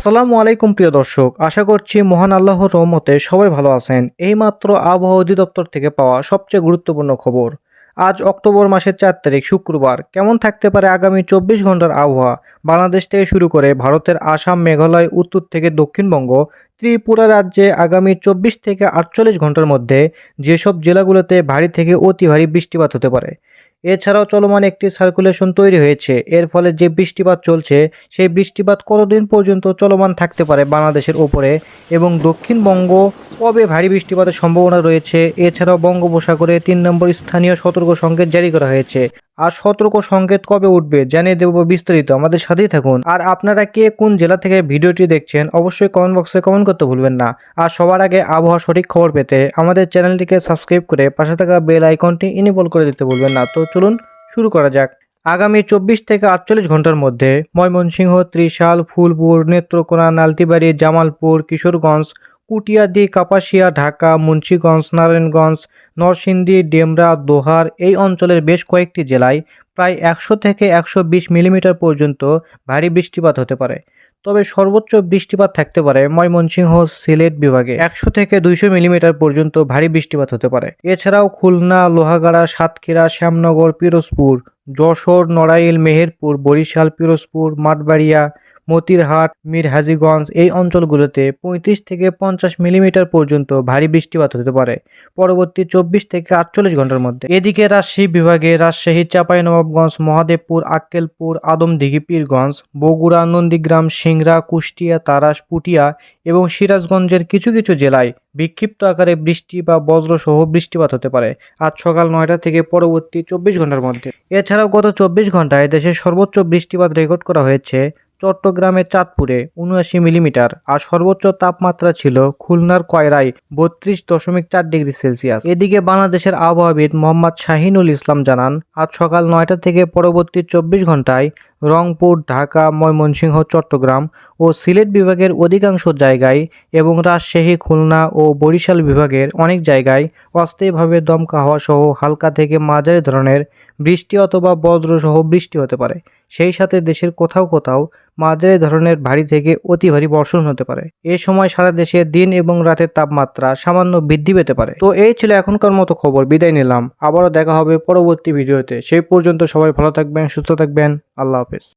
আসসালামু আলাইকুম প্রিয় দর্শক, আশা করছি মহান আল্লাহর রহমতে সবাই ভালো আছেন। এইমাত্র আবহাওয়া অধিদপ্তর থেকে পাওয়া সবচেয়ে গুরুত্বপূর্ণ খবর। আজ অক্টোবর মাসের 4 তারিখ শুক্রবার। কেমন থাকতে পারে আগামী 24 ঘন্টার আবহাওয়া? বাংলাদেশ থেকে শুরু করে ভারতের আসাম, মেঘালয়, উত্তর থেকে দক্ষিণবঙ্গ, ত্রিপুরা রাজ্যে আগামী 24 থেকে 48 ঘন্টার মধ্যে যেসব জেলাগুলোতে ভারী থেকে অতি ভারী বৃষ্টিপাত হতে পারে। এছাড়াও চলমান একটি সার্কুলেশন তৈরি হয়েছে। এর ফলে যে বৃষ্টিপাত চলছে সেই বৃষ্টিপাত কতদিন পর্যন্ত চলমান থাকতে পারে বাংলাদেশের ওপরে এবং দক্ষিণবঙ্গ কবে ভারী বৃষ্টিপাতের সম্ভাবনা রয়েছে। এছাড়াও বঙ্গোপসাগরে 3 নম্বর স্থানীয় সতর্ক সংকেত জারি করা হয়েছে। আর সতর্ক সংকেত কবে উঠবে জানিয়ে দেব বিস্তারিত, আমাদের সাথেই থাকুন। আর আপনারা কে কোন জেলা থেকে ভিডিওটি দেখছেন অবশ্যই কমেন্ট বক্সে কমেন্ট করতে ভুলবেন না। আর সবার আগে আবহাওয়া সঠিক খবর পেতে আমাদের চ্যানেলটিকে সাবস্ক্রাইব করে পাশে থাকা বেল আইকনটি ইনেবল করে দিতে ভুলবেন না। তো চলুন শুরু করা যাক। আগামী 24 থেকে 48 ঘন্টার মধ্যে ময়মনসিংহ, ত্রিশাল, ফুলপুর, নেত্রকোনা, নালতিবাড়ি, জামালপুর, কিশোরগঞ্জ, কুটিয়াদি, কাপাসিয়া, ঢাকা, মুন্সিগঞ্জ, নারায়ণগঞ্জ, নরসিংদী, ডেমরা, দোহার এই অঞ্চলের বেশ কয়েকটি জেলায় প্রায় 100 থেকে 120 মিলিমিটার পর্যন্ত ভারী বৃষ্টিপাত হতে পারে। তবে সর্বোচ্চ বৃষ্টিপাত থাকতে পারে ময়মনসিংহ, সিলেট বিভাগে 100 থেকে 200 মিলিমিটার পর্যন্ত ভারী বৃষ্টিপাত হতে পারে। এছাড়াও খুলনা, লোহাগাড়া, সাতক্ষীরা, শ্যামনগর, পিরোজপুর, যশোর, নড়াইল, মেহেরপুর, বরিশাল, পিরোজপুর, মাঠবাড়িয়া, মতিরহাট, মিরহাজিগঞ্জ এই অঞ্চলগুলোতে 35 থেকে 50 মিলিমিটার পর্যন্ত ভারী বৃষ্টিপাত হতে পারে পরবর্তী 24 থেকে 48 ঘন্টার মধ্যে। এদিকে রাজশাহী বিভাগে রাজশাহী, চাঁপাইনবাবগঞ্জ, মহাদেবপুর, আক্কেলপুর, আদমদীঘি, পীরগঞ্জ, বগুড়া, নন্দীগ্রাম, সিংড়া, কুষ্টিয়া, তাড়াশ, পুঠিয়া এবং সিরাজগঞ্জের কিছু কিছু জেলায় বিক্ষিপ্ত আকারে বৃষ্টি বা বজ্রসহ বৃষ্টিপাত হতে পারে আজ সকাল 9টা থেকে পরবর্তী 24 ঘন্টার মধ্যে। এছাড়াও গত 24 ঘন্টায় দেশের সর্বোচ্চ বৃষ্টিপাত রেকর্ড করা হয়েছে চট্টগ্রামের চাঁদপুরে 79 মিলিমিটার। আর সর্বোচ্চ তাপমাত্রা ছিল খুলনার কয়রায় 32.4 ডিগ্রি সেলসিয়াস। এদিকে বাংলাদেশের আবহাওয়াবিদ মোহাম্মদ শাহিনুল ইসলাম জানান, আজ সকাল 9টা থেকে পরবর্তী 24 ঘন্টায় রংপুর, ঢাকা, ময়মনসিংহ, চট্টগ্রাম ও সিলেট বিভাগের অধিকাংশ জায়গায় এবং রাজশাহী, খুলনা ও বরিশাল বিভাগের অনেক জায়গায় অস্থায়ীভাবে দমকা হাওয়া সহ হালকা থেকে মাঝারি ধরনের বৃষ্টি অথবা বজ্রসহ বৃষ্টি হতে পারে। সেই সাথে দেশের কোথাও কোথাও মাঝারি ধরনের ভারী থেকে অতি ভারী বর্ষণ হতে পারে। এ সময় সারা দেশে দিন এবং রাতের তাপমাত্রা সামান্য বৃদ্ধি পেতে পারে। তো এই ছিল এখনকার মতো খবর। বিদায় নিলাম, আবারও দেখা হবে পরবর্তী ভিডিওতে। সেই পর্যন্ত সবাই ভালো থাকবেন, সুস্থ থাকবেন। আল্লাহ হাফেজ।